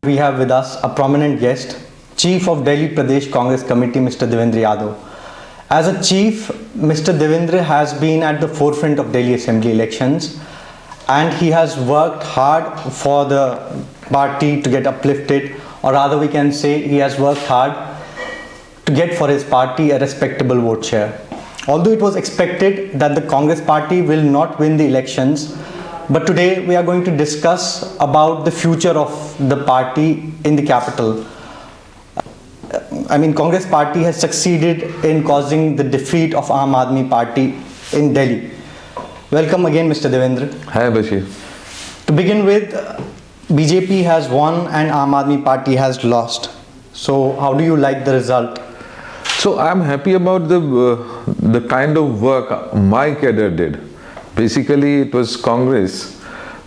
We have with us a prominent guest, Chief of Delhi Pradesh Congress Committee, Mr. Devender Yadav. As a chief, Mr. Devender has been at the forefront of Delhi Assembly elections, and he has worked hard for the party to get uplifted, or rather we can say he has worked hard to get for his party a respectable vote share. Although it was expected that the Congress party will not win the elections, but today we are going to discuss about the future of the party in the capital. Congress party has succeeded in causing the defeat of Aam Aadmi Party in Delhi. Welcome again, Mr. Devender. Hi, Bashir. To begin with, BJP has won and Aam Aadmi Party has lost. So how do you like the result? So I'm happy about the kind of work my cadre did. Basically, it was Congress.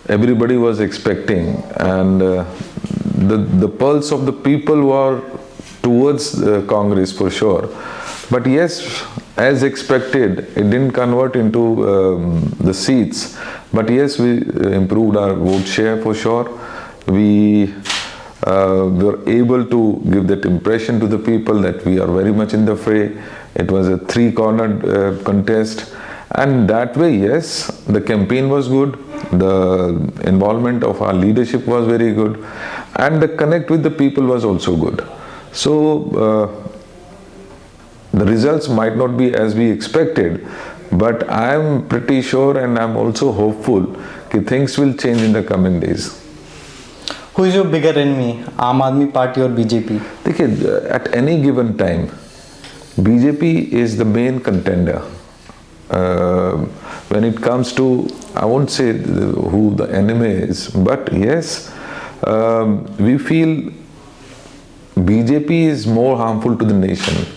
Everybody was expecting, and the pulse of the people were towards Congress for sure. But yes, as expected, it didn't convert into the seats. But yes, we improved our vote share for sure. We were able to give that impression to the people that we are very much in the fray. It was a three-cornered contest. And that way, yes, the campaign was good, the involvement of our leadership was very good, and the connect with the people was also good. So, the results might not be as we expected, but I am pretty sure and I am also hopeful that things will change in the coming days. Who is your bigger enemy, Aam Aadmi Party or BJP? At any given time, BJP is the main contender. When it comes to, I won't say who the enemy is, but yes, we feel BJP is more harmful to the nation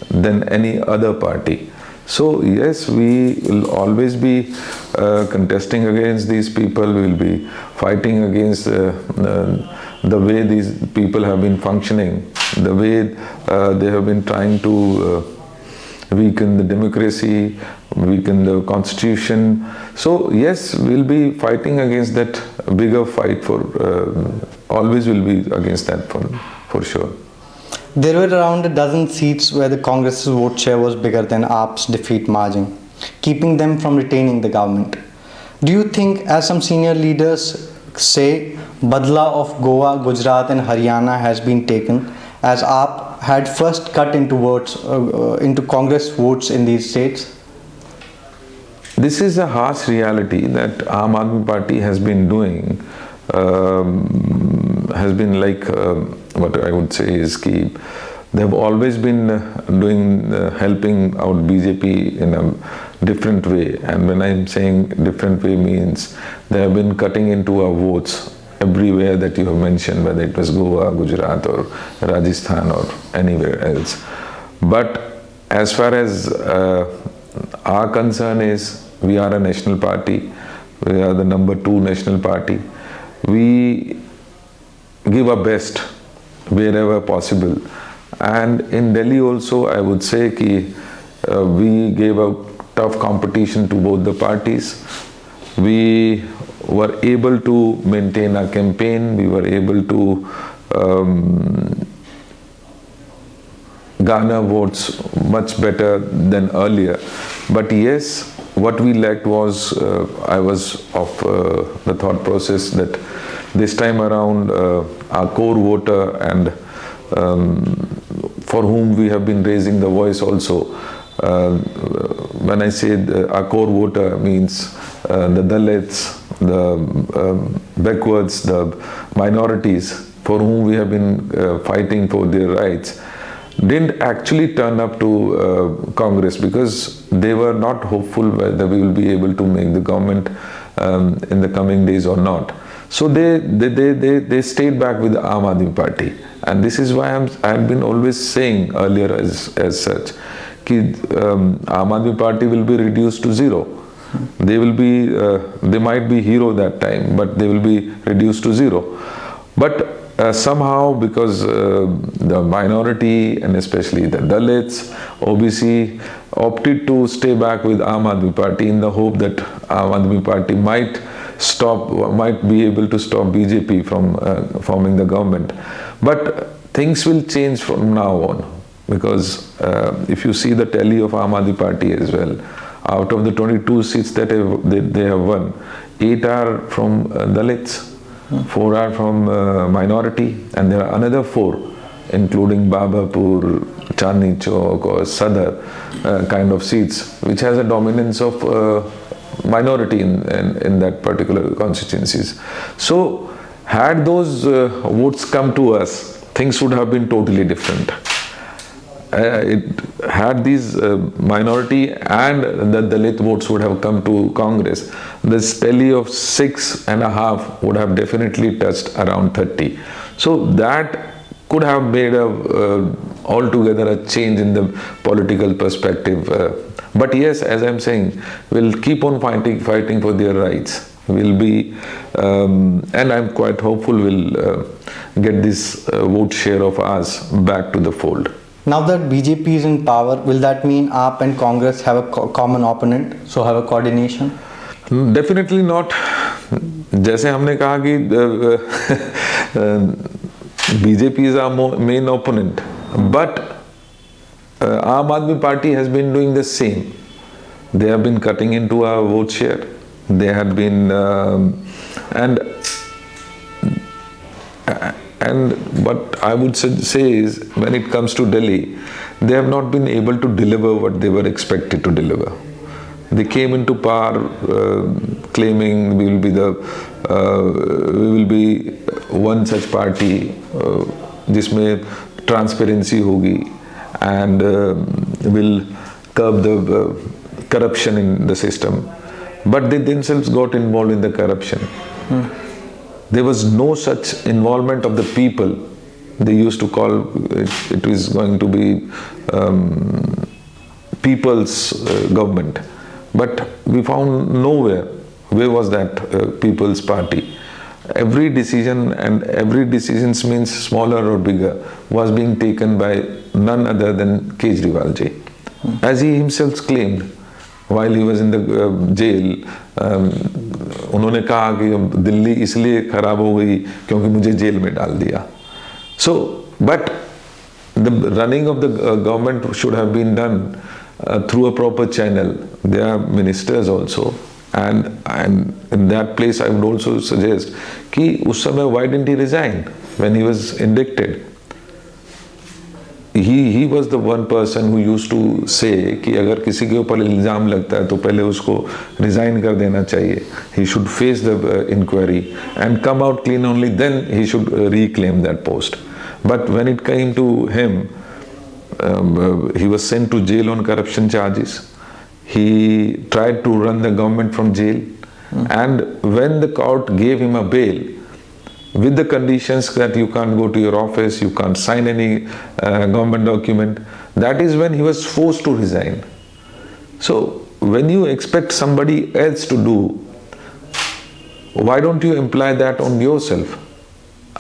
than any other party. So yes, we will always be contesting against these people. We will be fighting against the way these people have been functioning, the way they have been trying to weaken the democracy, weaken the constitution. So yes, we'll be fighting against that bigger fight always will be against that for sure. There were around a dozen seats where the Congress's vote share was bigger than AAP's defeat margin, keeping them from retaining the government. Do you think, as some senior leaders say, Badla of Goa, Gujarat and Haryana has been taken, as AAP had first cut into Congress votes in these states? This is a harsh reality that Aam Aadmi Party has been doing. Has been like what I would say is they have always been helping out BJP in a different way. And when I'm saying different way means they have been cutting into our votes everywhere that you have mentioned, whether it was Goa, Gujarat or Rajasthan or anywhere else. But as far as our concern is, we are a national party. We are the number 2 national party. We give our best wherever possible. And in Delhi also, I would say we gave a tough competition to both the parties. We were able to maintain our campaign. We were able to garner votes much better than earlier. But yes, what we lacked was, I was of the thought process that this time around our core voter and for whom we have been raising the voice also. When I say our core voter means the Dalits, the backwards, the minorities for whom we have been fighting for their rights, didn't actually turn up to Congress because they were not hopeful whether we will be able to make the government in the coming days or not. So they stayed back with the Aam Aadmi Party, and this is why I have been always saying earlier as such, that Aam Aadmi Party will be reduced to zero. They will be, they might be hero that time, but they will be reduced to zero. But somehow because the minority and especially the Dalits, OBC opted to stay back with Aam Aadmi Party in the hope that Aam Aadmi Party might be able to stop BJP from forming the government. But things will change from now on, because if you see the tally of Aam Aadmi Party as well, out of the 22 seats that they have won, 8 are from Dalits, 4 are from minority, and there are another 4, including Babapur, Chandni Chowk or Sadar kind of seats, which has a dominance of minority in that particular constituencies. So had those votes come to us, things would have been totally different. Had these minority and the Dalit votes would have come to Congress, this tally of 6.5 would have definitely touched around 30. So that could have made altogether a change in the political perspective. But yes, as I'm saying, we'll keep on fighting for their rights. We'll be, and I'm quite hopeful we'll get this vote share of ours back to the fold. Now that BJP is in power, will that mean AAP and Congress have a common opponent, so have a coordination? Definitely not. जैसे हमने कहा कि BJP is our main opponent, but Aam Aadmi Party has been doing the same. They have been cutting into our vote share. They had been and what I would say is, when it comes to Delhi, they have not been able to deliver what they were expected to deliver. They came into power claiming we will be one such party जिसमें transparency होगी and will curb the corruption in the system. But they themselves got involved in the corruption. There was no such involvement of the people. They used to call it was going to be people's government. But we found nowhere. Where was that people's party? Every decision, and every decision means smaller or bigger, was being taken by none other than Kejriwal ji. As he himself claimed while he was in the jail, उन्होंने कहा कि दिल्ली इसलिए खराब हो गई क्योंकि मुझे jail में डाल दिया. So, but the running of the government should have been done through a proper channel. There are ministers also, and in that place I would also suggest कि उस समय why didn't he resign when he was indicted? He was the one person who used to say कि अगर किसी के ऊपर इल्जाम लगता है तो पहले उसको resign कर देना चाहिए. He should face the inquiry and come out clean, only then he should reclaim that post. But when it came to him, he was sent to jail on corruption charges. He tried to run the government from jail, and when the court gave him a bail with the conditions that you can't go to your office, you can't sign any government document, that is when he was forced to resign. So when you expect somebody else to do, why don't you imply that on yourself?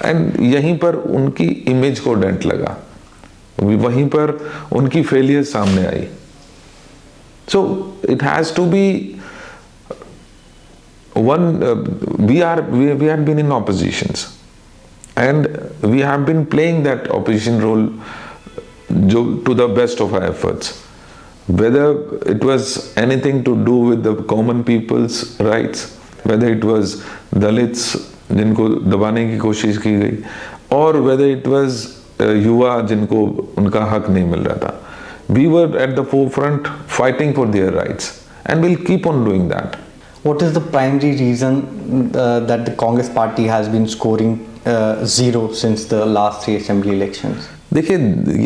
And यहीं पर उनकी image को dent लगा, वहीं पर उनकी failure सामने आई. So it has to be one. We had been in oppositions, and we have been playing that opposition role to the best of our efforts. Whether it was anything to do with the common people's rights, whether it was Dalits जिनको दबाने की कोशिश की गई, और whether it was युवा जिनको उनका हक नहीं मिल रहा था. We were at the forefront fighting for their rights, and we'll keep on doing that. What is the primary reason that the Congress party has been scoring 0 since the last 3 assembly elections? देखिए,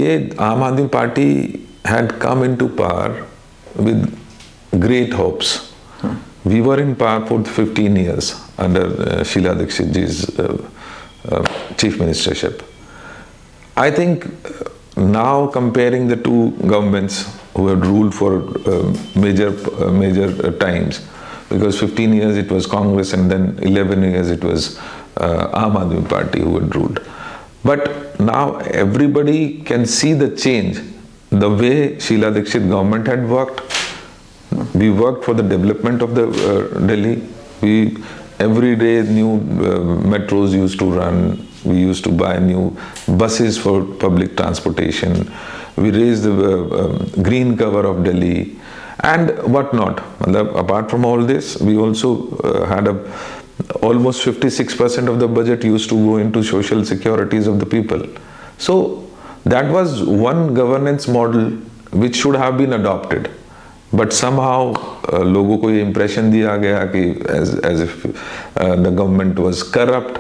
ये आम आदमी party had come into power with great hopes. We were in power for 15 years under Sheila Dikshit ji's chief ministership. I think now comparing the two governments who had ruled for major times, because 15 years it was Congress and then 11 years it was Aam Aadmi Party who had ruled. But now everybody can see the change. The way Sheila Dikshit government had worked, we worked for the development of the Delhi. We every day new metros used to run. We used to buy new buses for public transportation. We raised the green cover of Delhi and whatnot. Apart from all this, we also had almost 56% of the budget used to go into social securities of the people. So that was one governance model which should have been adopted. But somehow लोगों को ये impression दिया गया कि as if the government was corrupt,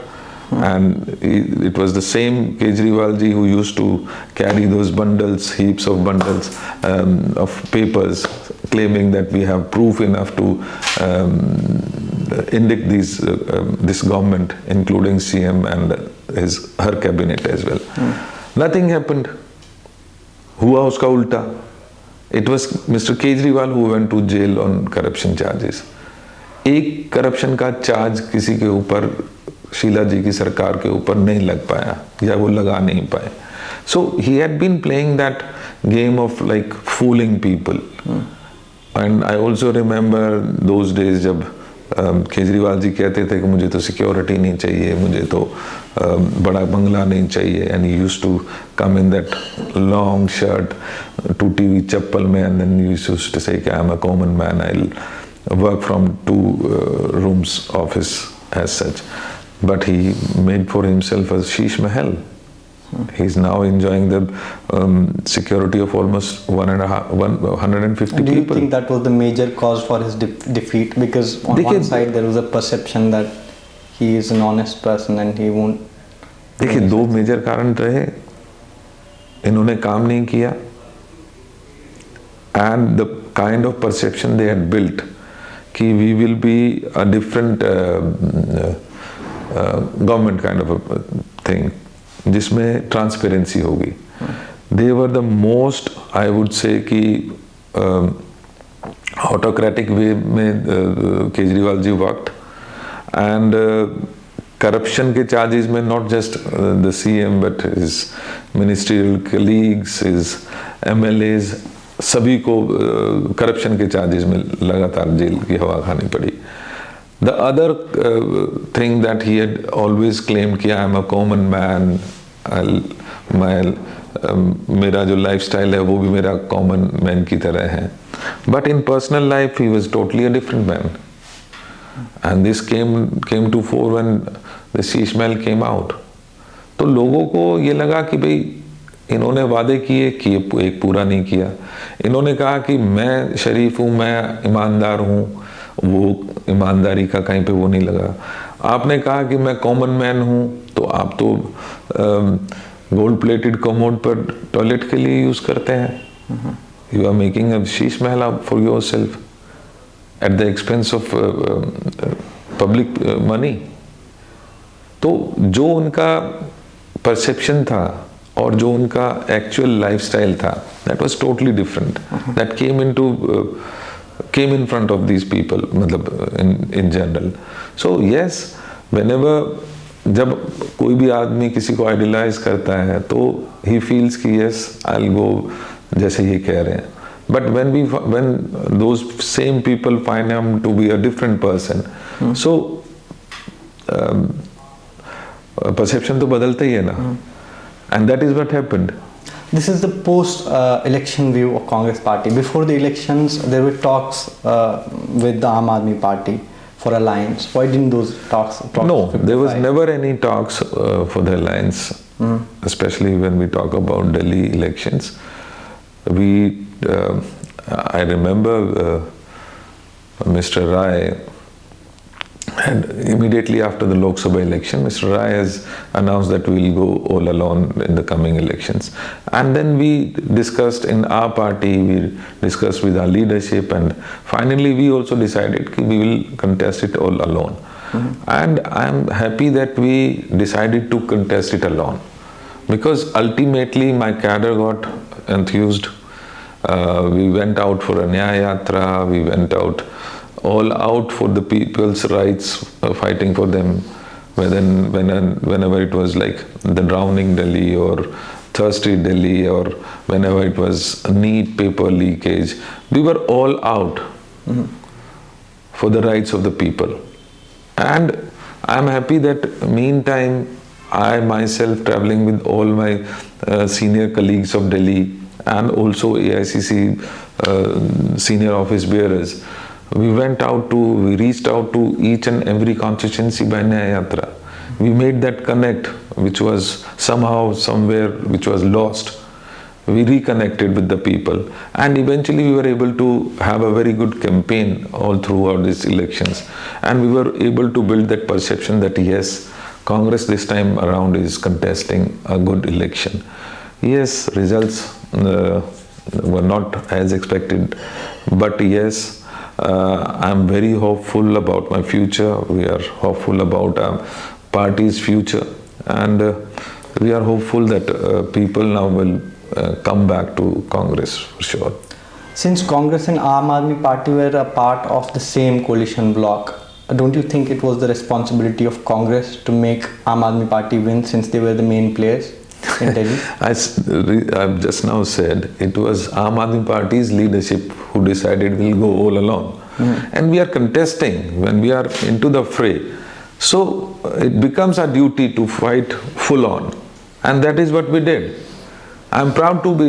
and it was the same Kejriwal ji who used to carry those bundles, heaps of bundles of papers, claiming that we have proof enough to indict this government, including CM and her cabinet as well. Nothing happened. हुआ उसका उल्टा. It was Mr. Kejriwal who went to jail on corruption charges. एक corruption का charge किसी के ऊपर, शीला जी की सरकार के ऊपर नहीं लग पाया या वो लगा नहीं पाए. So he had been playing that game of like fooling people. And I also remember those days जब केजरीवाल जी कहते थे कि मुझे तो सिक्योरिटी नहीं चाहिए, मुझे तो बड़ा बंगला नहीं चाहिए, and he used to come in that long shirt, टूटी हुई चप्पल में, and then he used to say कि I am a common man, I'll work from 2 rooms office as such. But he made for himself a sheesh mahal. He's now enjoying the security of almost 150 people. Do you think that was the major cause for his defeat? Because on one side there was a perception that he is an honest person and he won't. देखिए 2 major कारण रहे. इन्होंने काम नहीं किया, and the kind of perception they had built कि we will be a different government kind of a thing जिसमें transparency होगी. They were the most, I would say कि autocratic way में Kejriwal ji worked, and corruption के charges में not just the CM but his ministerial colleagues, his MLAs, सभी को corruption के charges में लगातार जेल की हवा खानी पड़ी. The other thing that he had always claimed कि I am a common man, मेरा जो lifestyle है वो भी मेरा common man की तरह है. But in personal life he was totally a different man. And this came to fore when the sheesh mahal came out. तो लोगों को ये लगा कि भाई इन्होंने वादे किए कि एक पूरा नहीं किया. इन्होंने कहा कि मैं शरीफ हूँ, मैं ईमानदार हूँ, वो ईमानदारी का कहीं पे वो नहीं लगा. आपने कहा कि मैं कॉमन मैन हूँ, तो आप तो गोल्ड प्लेटेड कमोड पर टॉयलेट के लिए यूज करते हैं. You are making a Sheesh Mahal for yourself at the expense of public money. तो जो उनका परसेप्शन था और जो उनका एक्चुअल लाइफस्टाइल था, that was totally different. That came in front of these people, मतलब in general. So yes, whenever जब कोई भी आदमी किसी को आइडियलाइज करता है तो he feels कि yes, I'll go जैसे ये कह रहे हैं. But when those same people find him to be a different person, so perception तो बदलता ही है ना. And that is what happened. This is the post-election view of Congress party. Before the elections, there were talks with the Aam Aadmi party for alliance. Why didn't those talks? No, there was never any talks for the alliance, especially when we talk about Delhi elections. I remember Mr. Rai, and immediately after the Lok Sabha election, Mr. Rai has announced that we will go all alone in the coming elections. And then we discussed in our party, we discussed with our leadership, and finally we also decided that we will contest it all alone. And I am happy that we decided to contest it alone, because ultimately my cadre got enthused. We went out for a Nyaya Yatra, we went out all out for the people's rights, fighting for them. whenever it was like the drowning Delhi or thirsty Delhi, or whenever it was neat paper leakage, we were all out for the rights of the people. And I'm happy that meantime I myself, traveling with all my senior colleagues of Delhi and also AICC senior office bearers, we reached out to each and every constituency by Nyaya Yatra. We made that connect, which was somehow, somewhere, which was lost. We reconnected with the people, and eventually we were able to have a very good campaign all throughout these elections. And we were able to build that perception that yes, Congress this time around is contesting a good election. Yes, results were not as expected, but yes, I'm very hopeful about my future. We are hopeful about our party's future, and we are hopeful that people now will come back to Congress for sure. Since Congress and Aam Aadmi Party were a part of the same coalition bloc, don't you think it was the responsibility of Congress to make Aam Aadmi Party win, since they were the main players in Delhi? I've just now said it was Aam Aadmi Party's leadership who decided we'll go all along. And we are contesting when we are into the fray. So it becomes our duty to fight full on. And that is what we did. I'm proud that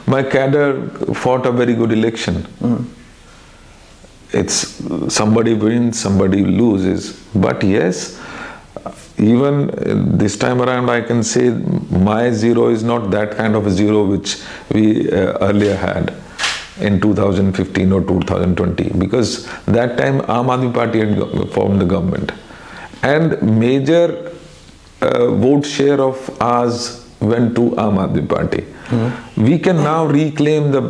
my cadre fought a very good election. It's somebody wins, somebody loses. But yes, even this time around, I can say my zero is not that kind of a zero which we earlier had in 2015 or 2020, because that time Aam Aadmi Party had formed the government, and major vote share of ours went to Aam Aadmi Party. We can now reclaim the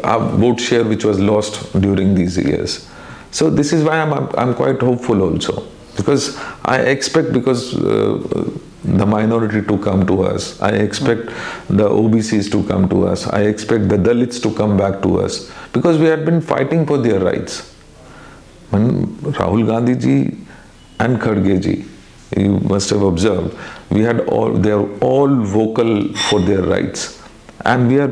our vote share which was lost during these years. So this is why I'm quite hopeful also, because I expect the minority to come to us. I expect the OBCs to come to us. I expect the Dalits to come back to us, because we have been fighting for their rights. When Rahul Gandhi ji and Kharge ji, you must have observed, they are all vocal for their rights, and we are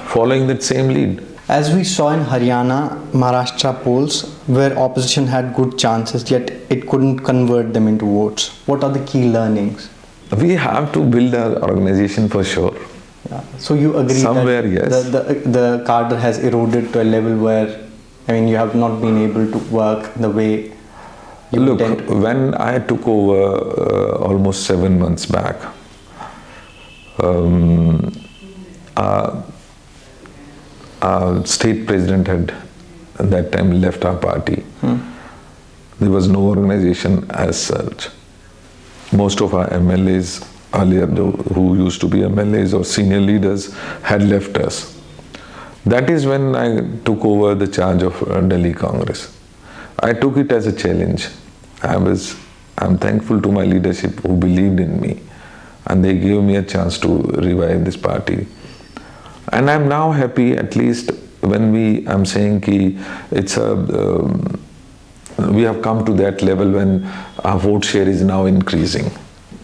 following that same lead. As we saw in Haryana, Maharashtra polls, where opposition had good chances, yet it couldn't convert them into votes. What are the key learnings? We have to build an organization for sure. Yeah. So you agree somewhere, that yes, the cadre has eroded to a level where, I mean, you have not been able to work the way you Look, intend. when I took over almost 7 months back, our state president had at that time left our party. There was no organization as such. Most of our MLAs earlier, who used to be MLAs or senior leaders, had left us. That is when I took over the charge of Delhi Congress. I took it as a challenge. I'm thankful to my leadership who believed in me, and they gave me a chance to revive this party. And I'm now happy, at least when I'm saying ki we have come to that level when our vote share is now increasing.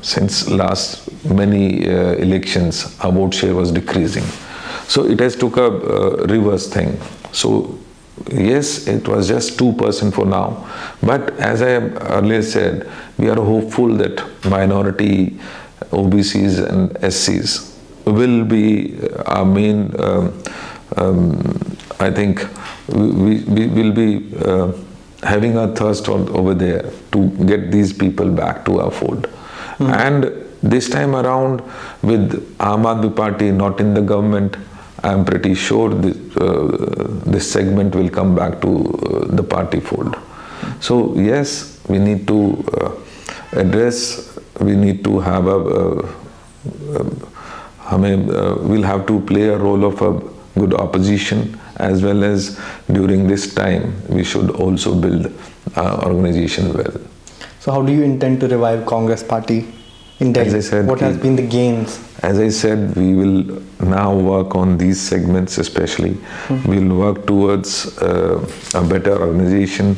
Since last many elections, our vote share was decreasing. So it has took a reverse thing. So yes, it was just 2% for now. But as I earlier said, we are hopeful that minority OBCs and SCs will be our main, I think we will be having a thirst over there to get these people back to our fold. And this time around, with Aam Aadmi Party not in the government, I am pretty sure this segment will come back to the party fold. So yes, we need to we need to have we'll have to play a role of a good opposition, as well as during this time we should also build our organization well. So how do you intend to revive Congress party in Delhi? As I said, what has been the gains? As I said, we will now work on these segments especially. We'll work towards a better organization,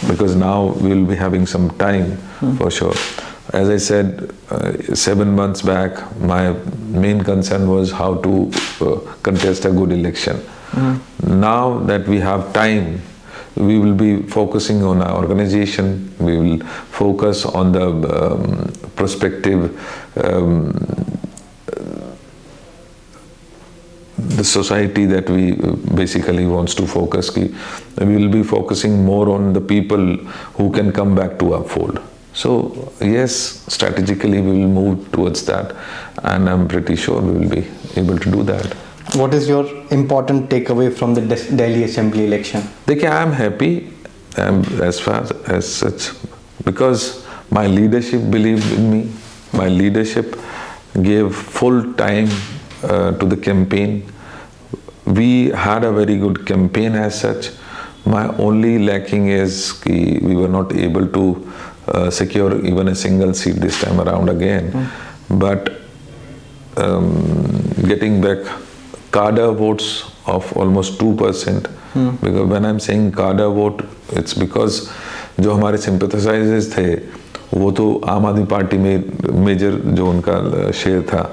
because now we'll be having some time for sure. As I said 7 months back, my main concern was how to contest a good election. Now that we have time, we will be focusing on our organization, we will focus on the prospective the society that we basically wants to focus. We will be focusing more on the people who can come back to our fold. So yes, strategically we will move towards that, and I'm pretty sure we will be able to do that. What is your important takeaway from the Delhi Assembly election? I am happy as far as such, because my leadership believed in me. My leadership gave full time to the campaign. We had a very good campaign as such. My only lacking is we were not able to secure even a single seat this time around again. But getting back cadre votes of almost 2%, because when I'm saying cadre vote, it's because जो हमारे sympathizers थे वो तो आम आदमी party में major जो उनका शेयर था,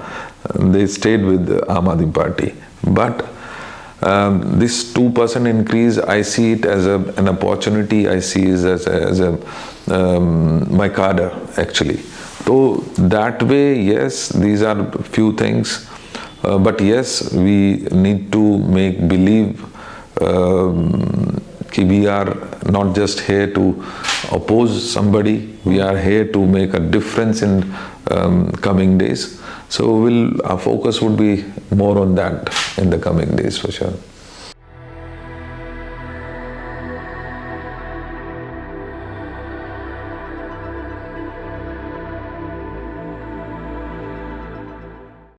they stayed with आम आदमी party. But this 2% increase, I see it as an opportunity. I see it as my cadre actually. So that way, yes, these are few things. But yes, we need to make believe that we are not just here to oppose somebody, we are here to make a difference in coming days. So our focus would be more on that in the coming days for sure.